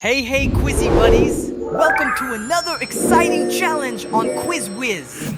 Hey, Quizzy buddies! Welcome to another exciting challenge on Quiz Whiz!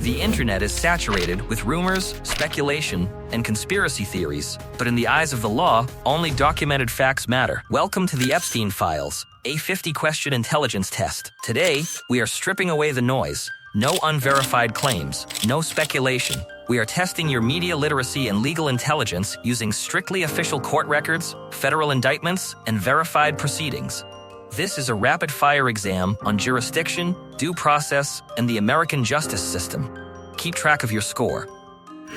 The internet is saturated with rumors, speculation, and conspiracy theories, but in the eyes of the law, only documented facts matter. Welcome to the Epstein Files, a 50-question intelligence test. Today, we are stripping away the noise. No unverified claims, no speculation. We are testing your media literacy and legal intelligence using strictly official court records, federal indictments, and verified proceedings. This is a rapid-fire exam on jurisdiction, due process, and the American justice system. Keep track of your score.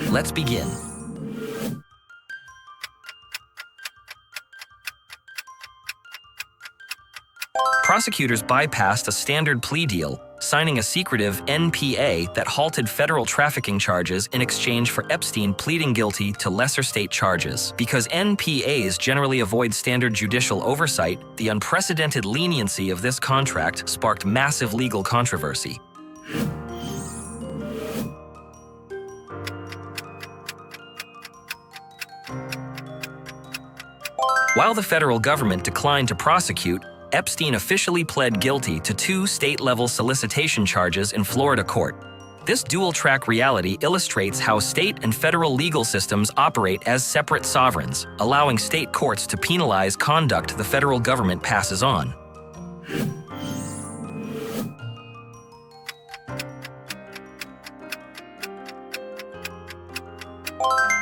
Let's begin. Prosecutors bypassed a standard plea deal, signing a secretive NPA that halted federal trafficking charges in exchange for Epstein pleading guilty to lesser state charges. Because NPAs generally avoid standard judicial oversight, the unprecedented leniency of this contract sparked massive legal controversy. While the federal government declined to prosecute, Epstein officially pled guilty to 2 state-level solicitation charges in Florida court. This dual-track reality illustrates how state and federal legal systems operate as separate sovereigns, allowing state courts to penalize conduct the federal government passes on.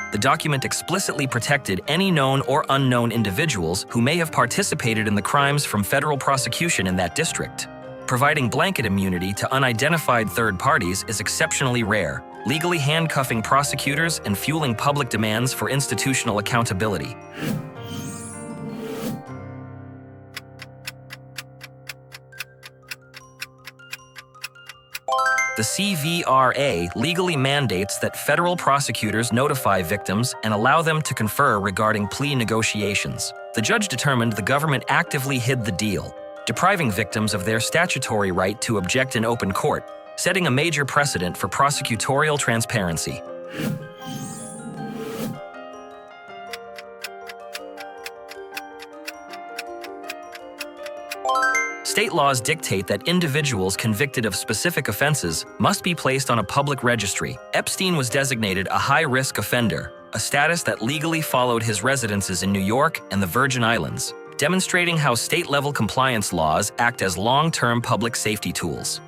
The document explicitly protected any known or unknown individuals who may have participated in the crimes from federal prosecution in that district. Providing blanket immunity to unidentified third parties is exceptionally rare, legally handcuffing prosecutors and fueling public demands for institutional accountability. The CVRA legally mandates that federal prosecutors notify victims and allow them to confer regarding plea negotiations. The judge determined the government actively hid the deal, depriving victims of their statutory right to object in open court, setting a major precedent for prosecutorial transparency. State laws dictate that individuals convicted of specific offenses must be placed on a public registry. Epstein was designated a high-risk offender, a status that legally followed his residences in New York and the Virgin Islands, demonstrating how state-level compliance laws act as long-term public safety tools.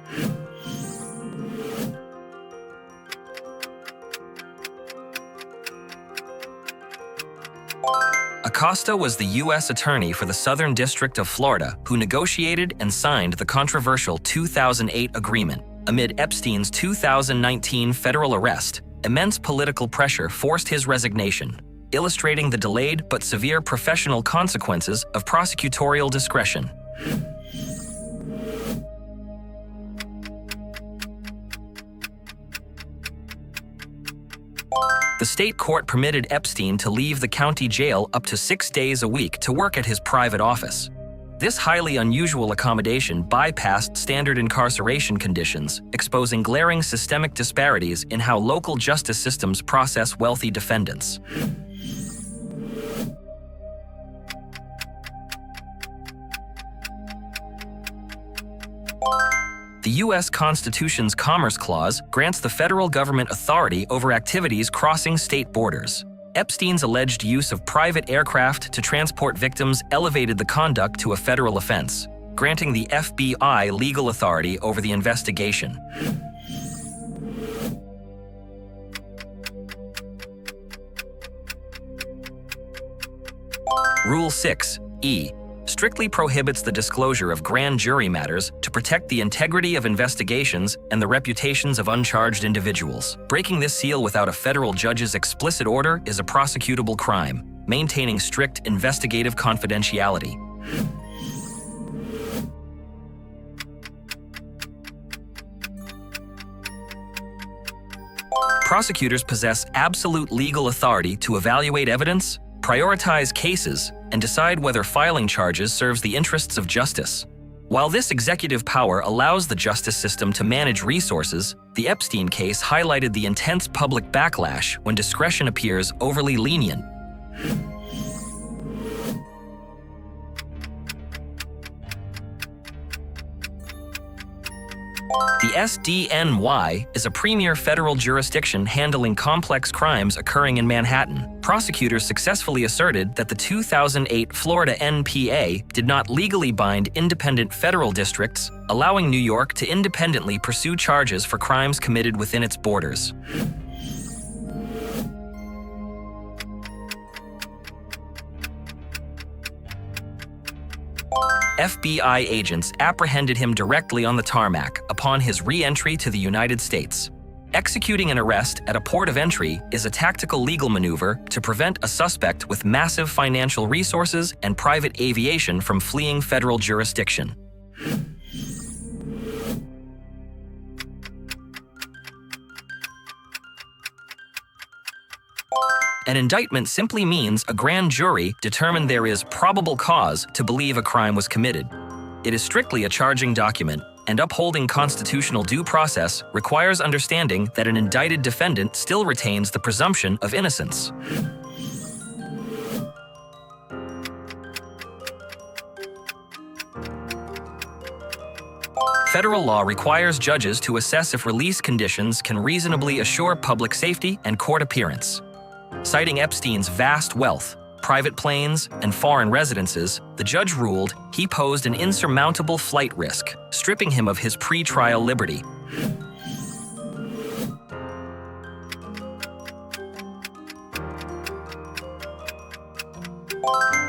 Acosta was the U.S. Attorney for the Southern District of Florida who negotiated and signed the controversial 2008 agreement. Amid Epstein's 2019 federal arrest, immense political pressure forced his resignation, illustrating the delayed but severe professional consequences of prosecutorial discretion. The state court permitted Epstein to leave the county jail up to 6 days a week to work at his private office. This highly unusual accommodation bypassed standard incarceration conditions, exposing glaring systemic disparities in how local justice systems process wealthy defendants. The U.S. Constitution's Commerce Clause grants the federal government authority over activities crossing state borders. Epstein's alleged use of private aircraft to transport victims elevated the conduct to a federal offense, granting the FBI legal authority over the investigation. Rule 6(e) strictly prohibits the disclosure of grand jury matters to protect the integrity of investigations and the reputations of uncharged individuals. Breaking this seal without a federal judge's explicit order is a prosecutable crime, maintaining strict investigative confidentiality. Prosecutors possess absolute legal authority to evaluate evidence, prioritize cases, and decide whether filing charges serves the interests of justice. While this executive power allows the justice system to manage resources, the Epstein case highlighted the intense public backlash when discretion appears overly lenient. The SDNY is a premier federal jurisdiction handling complex crimes occurring in Manhattan. Prosecutors successfully asserted that the 2008 Florida NPA did not legally bind independent federal districts, allowing New York to independently pursue charges for crimes committed within its borders. FBI agents apprehended him directly on the tarmac upon his re-entry to the United States. Executing an arrest at a port of entry is a tactical legal maneuver to prevent a suspect with massive financial resources and private aviation from fleeing federal jurisdiction. An indictment simply means a grand jury determined there is probable cause to believe a crime was committed. It is strictly a charging document, and upholding constitutional due process requires understanding that an indicted defendant still retains the presumption of innocence. Federal law requires judges to assess if release conditions can reasonably assure public safety and court appearance. Citing Epstein's vast wealth, private planes, and foreign residences, the judge ruled he posed an insurmountable flight risk, stripping him of his pre-trial liberty.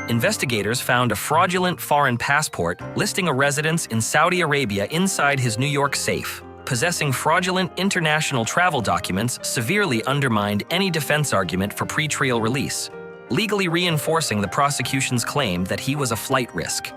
Investigators found a fraudulent foreign passport listing a residence in Saudi Arabia inside his New York safe. Possessing fraudulent international travel documents severely undermined any defense argument for pretrial release, legally reinforcing the prosecution's claim that he was a flight risk.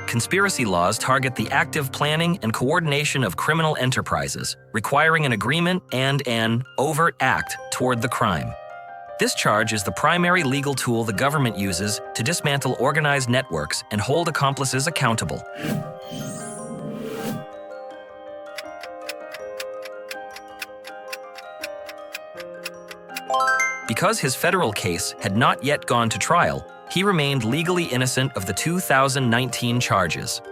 Conspiracy laws target the active planning and coordination of criminal enterprises, requiring an agreement and an overt act toward the crime. This charge is the primary legal tool the government uses to dismantle organized networks and hold accomplices accountable. Because his federal case had not yet gone to trial, he remained legally innocent of the 2019 charges.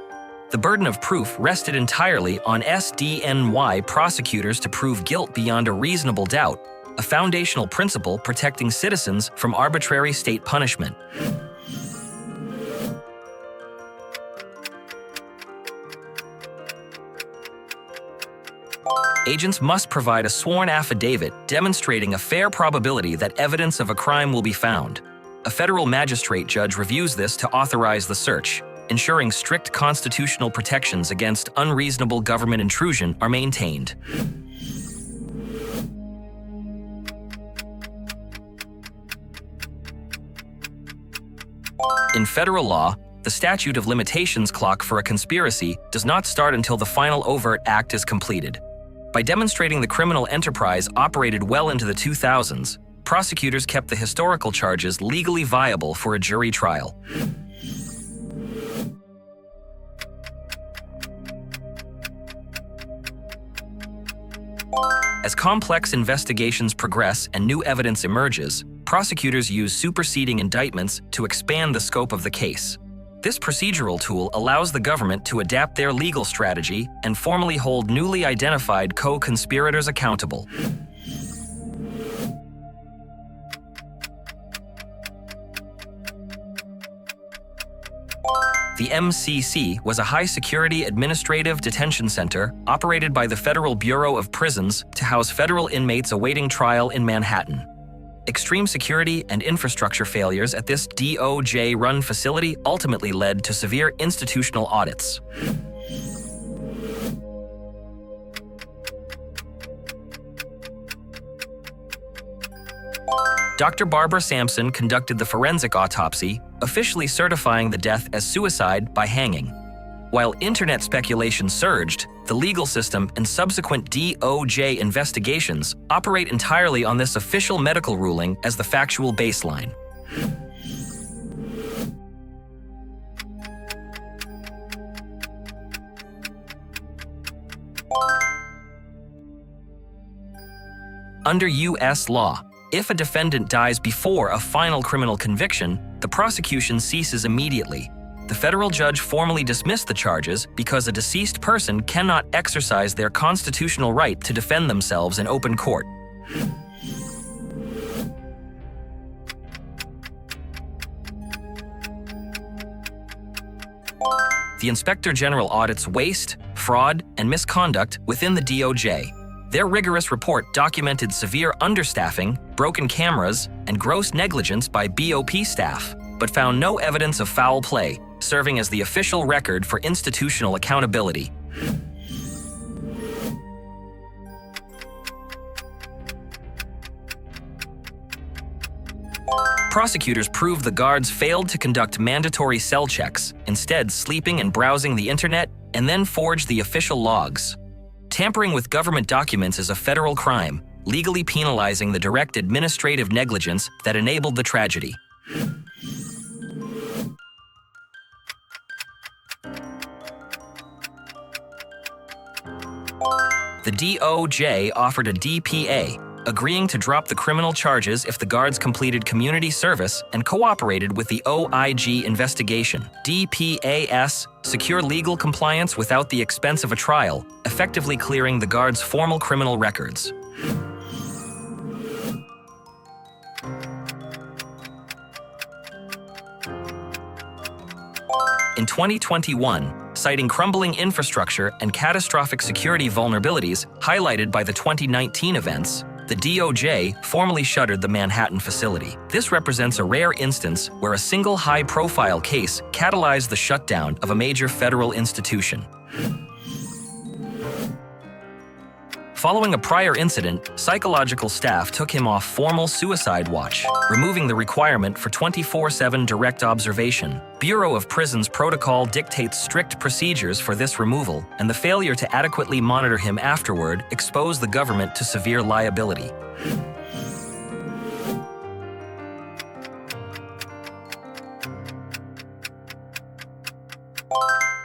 The burden of proof rested entirely on SDNY prosecutors to prove guilt beyond a reasonable doubt, a foundational principle protecting citizens from arbitrary state punishment. Agents must provide a sworn affidavit demonstrating a fair probability that evidence of a crime will be found. A federal magistrate judge reviews this to authorize the search, ensuring strict constitutional protections against unreasonable government intrusion are maintained. In federal law, the statute of limitations clock for a conspiracy does not start until the final overt act is completed. By demonstrating the criminal enterprise operated well into the 2000s, prosecutors kept the historical charges legally viable for a jury trial. As complex investigations progress and new evidence emerges, prosecutors use superseding indictments to expand the scope of the case. This procedural tool allows the government to adapt their legal strategy and formally hold newly identified co-conspirators accountable. The MCC was a high-security administrative detention center operated by the Federal Bureau of Prisons to house federal inmates awaiting trial in Manhattan. Extreme security and infrastructure failures at this DOJ-run facility ultimately led to severe institutional audits. Dr. Barbara Sampson conducted the forensic autopsy, officially certifying the death as suicide by hanging. While internet speculation surged, the legal system and subsequent DOJ investigations operate entirely on this official medical ruling as the factual baseline. Under U.S. law, If a defendant dies before a final criminal conviction, the prosecution ceases immediately. The federal judge formally dismissed the charges because a deceased person cannot exercise their constitutional right to defend themselves in open court. The Inspector General audits waste, fraud, and misconduct within the DOJ. Their rigorous report documented severe understaffing, broken cameras, and gross negligence by BOP staff, but found no evidence of foul play, serving as the official record for institutional accountability. Prosecutors proved the guards failed to conduct mandatory cell checks, instead sleeping and browsing the internet, and then forged the official logs. Tampering with government documents is a federal crime, legally penalizing the direct administrative negligence that enabled the tragedy. The DOJ offered a DPA, agreeing to drop the criminal charges if the guards completed community service and cooperated with the OIG investigation. DPAS secure legal compliance without the expense of a trial, effectively clearing the guards' formal criminal records. In 2021, citing crumbling infrastructure and catastrophic security vulnerabilities highlighted by the 2019 events, the DOJ formally shuttered the Manhattan facility. This represents a rare instance where a single high-profile case catalyzed the shutdown of a major federal institution. Following a prior incident, psychological staff took him off formal suicide watch, removing the requirement for 24/7 direct observation. Bureau of Prisons protocol dictates strict procedures for this removal, and the failure to adequately monitor him afterward exposed the government to severe liability.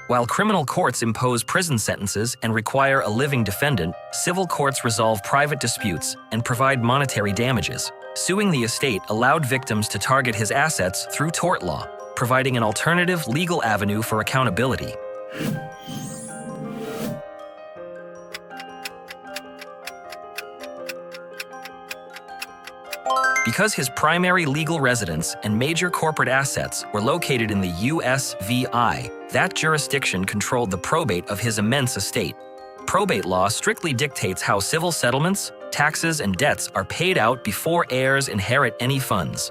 While criminal courts impose prison sentences and require a living defendant, civil courts resolve private disputes and provide monetary damages. Suing the estate allowed victims to target his assets through tort law, providing an alternative legal avenue for accountability. Because his primary legal residence and major corporate assets were located in the USVI, that jurisdiction controlled the probate of his immense estate. Probate law strictly dictates how civil settlements, taxes, and debts are paid out before heirs inherit any funds.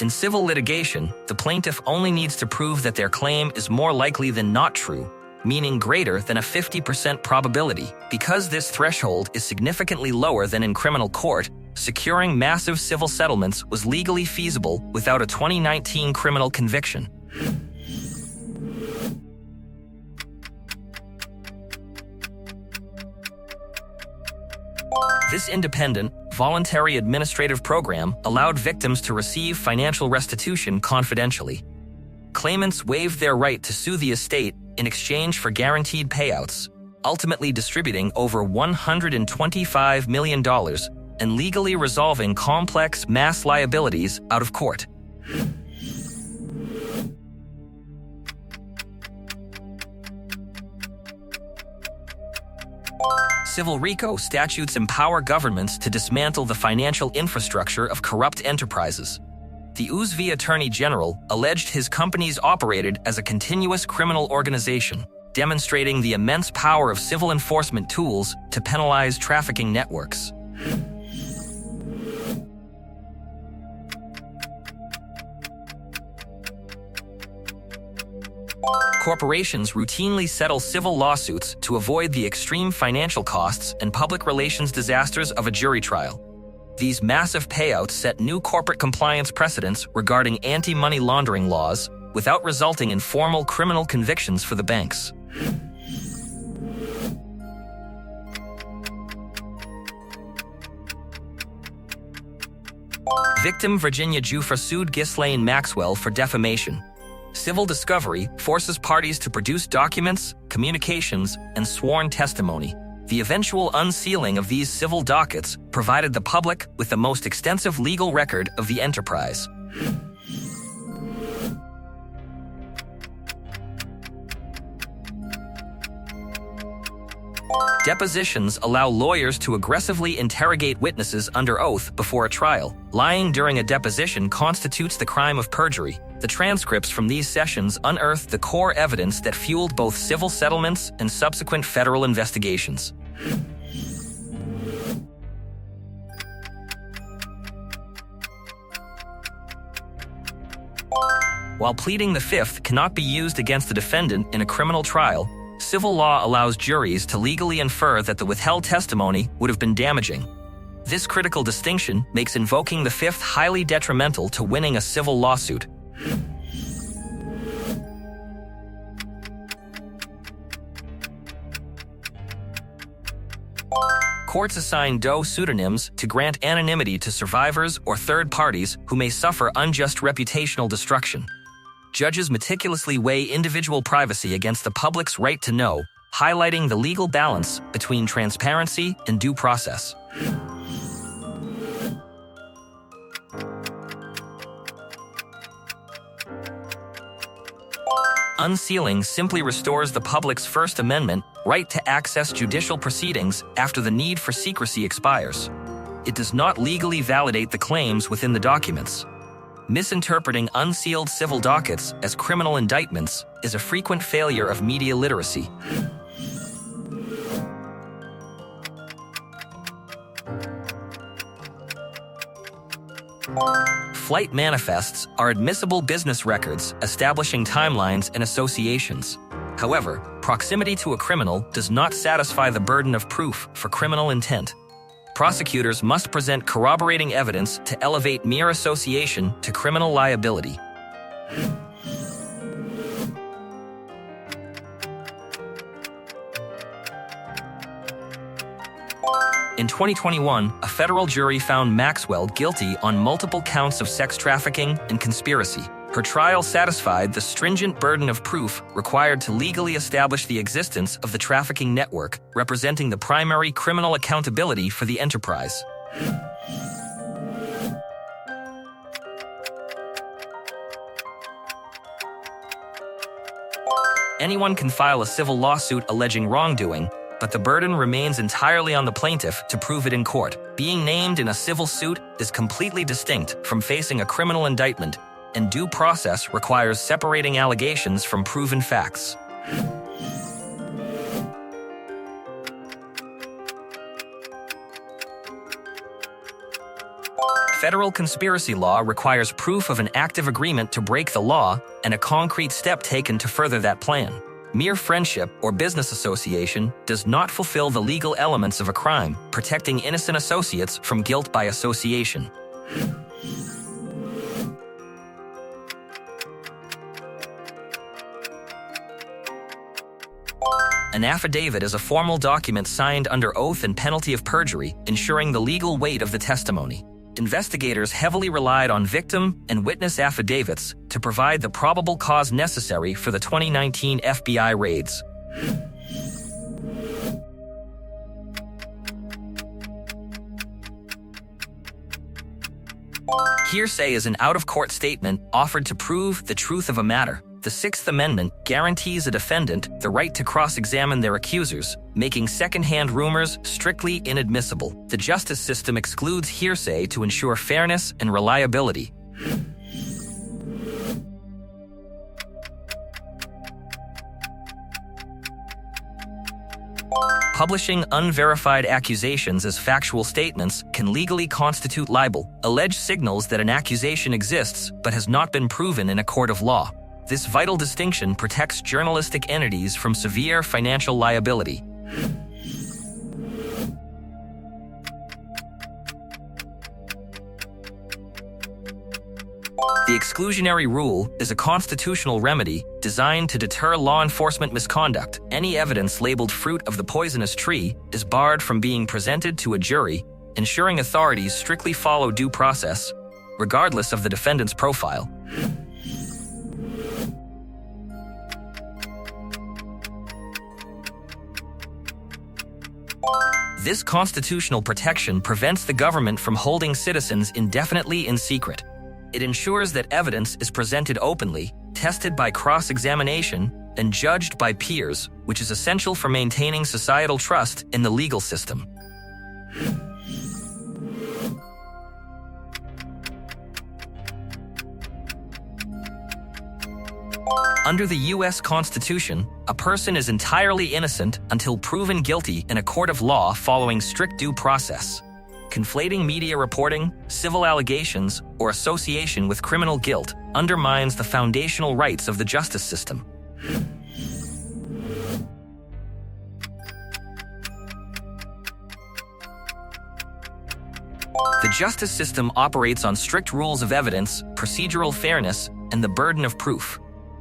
In civil litigation, the plaintiff only needs to prove that their claim is more likely than not true, meaning greater than a 50% probability. Because this threshold is significantly lower than in criminal court, securing massive civil settlements was legally feasible without a 2019 criminal conviction. This independent, voluntary administrative program allowed victims to receive financial restitution confidentially. Claimants waived their right to sue the estate in exchange for guaranteed payouts, ultimately distributing over $125 million and legally resolving complex mass liabilities out of court. Civil RICO statutes empower governments to dismantle the financial infrastructure of corrupt enterprises. The USV Attorney General alleged his companies operated as a continuous criminal organization, demonstrating the immense power of civil enforcement tools to penalize trafficking networks. Corporations routinely settle civil lawsuits to avoid the extreme financial costs and public relations disasters of a jury trial. These massive payouts set new corporate compliance precedents regarding anti-money laundering laws without resulting in formal criminal convictions for the banks. Victim Virginia Giuffre sued Ghislaine Maxwell for defamation. Civil discovery forces parties to produce documents, communications, and sworn testimony. The eventual unsealing of these civil dockets provided the public with the most extensive legal record of the enterprise. Depositions allow lawyers to aggressively interrogate witnesses under oath before a trial. Lying during a deposition constitutes the crime of perjury. The transcripts from these sessions unearthed the core evidence that fueled both civil settlements and subsequent federal investigations. While pleading the fifth cannot be used against the defendant in a criminal trial, civil law allows juries to legally infer that the withheld testimony would have been damaging. This critical distinction makes invoking the fifth highly detrimental to winning a civil lawsuit. Courts assign DOE pseudonyms to grant anonymity to survivors or third parties who may suffer unjust reputational destruction. Judges meticulously weigh individual privacy against the public's right to know, highlighting the legal balance between transparency and due process. Unsealing simply restores the public's First Amendment right to access judicial proceedings after the need for secrecy expires. It does not legally validate the claims within the documents. Misinterpreting unsealed civil dockets as criminal indictments is a frequent failure of media literacy. Flight manifests are admissible business records establishing timelines and associations. However, proximity to a criminal does not satisfy the burden of proof for criminal intent. Prosecutors must present corroborating evidence to elevate mere association to criminal liability. In 2021, a federal jury found Maxwell guilty on multiple counts of sex trafficking and conspiracy. Her trial satisfied the stringent burden of proof required to legally establish the existence of the trafficking network, representing the primary criminal accountability for the enterprise. Anyone can file a civil lawsuit alleging wrongdoing, but the burden remains entirely on the plaintiff to prove it in court. Being named in a civil suit is completely distinct from facing a criminal indictment, and due process requires separating allegations from proven facts. Federal conspiracy law requires proof of an active agreement to break the law and a concrete step taken to further that plan. Mere friendship or business association does not fulfill the legal elements of a crime, protecting innocent associates from guilt by association. An affidavit is a formal document signed under oath and penalty of perjury, ensuring the legal weight of the testimony. Investigators heavily relied on victim and witness affidavits to provide the probable cause necessary for the 2019 FBI raids. Hearsay is an out-of-court statement offered to prove the truth of a matter. The Sixth Amendment guarantees a defendant the right to cross-examine their accusers, making second-hand rumors strictly inadmissible. The justice system excludes hearsay to ensure fairness and reliability. Publishing unverified accusations as factual statements can legally constitute libel. Alleged signals that an accusation exists but has not been proven in a court of law. This vital distinction protects journalistic entities from severe financial liability. The exclusionary rule is a constitutional remedy designed to deter law enforcement misconduct. Any evidence labeled fruit of the poisonous tree is barred from being presented to a jury, ensuring authorities strictly follow due process, regardless of the defendant's profile. This constitutional protection prevents the government from holding citizens indefinitely in secret. It ensures that evidence is presented openly, tested by cross-examination, and judged by peers, which is essential for maintaining societal trust in the legal system. Under the U.S. Constitution, a person is entirely innocent until proven guilty in a court of law following strict due process. Conflating media reporting, civil allegations, or association with criminal guilt undermines the foundational rights of the justice system. The justice system operates on strict rules of evidence, procedural fairness, and the burden of proof.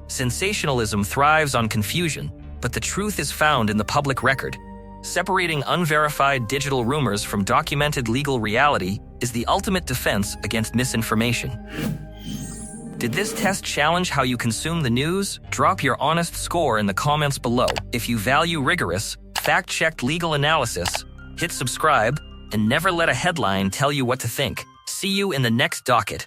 Sensationalism thrives on confusion, but the truth is found in the public record. Separating unverified digital rumors from documented legal reality is the ultimate defense against misinformation. Did this test challenge how you consume the news? Drop your honest score in the comments below. If you value rigorous, fact-checked legal analysis, hit subscribe, and never let a headline tell you what to think. See you in the next docket.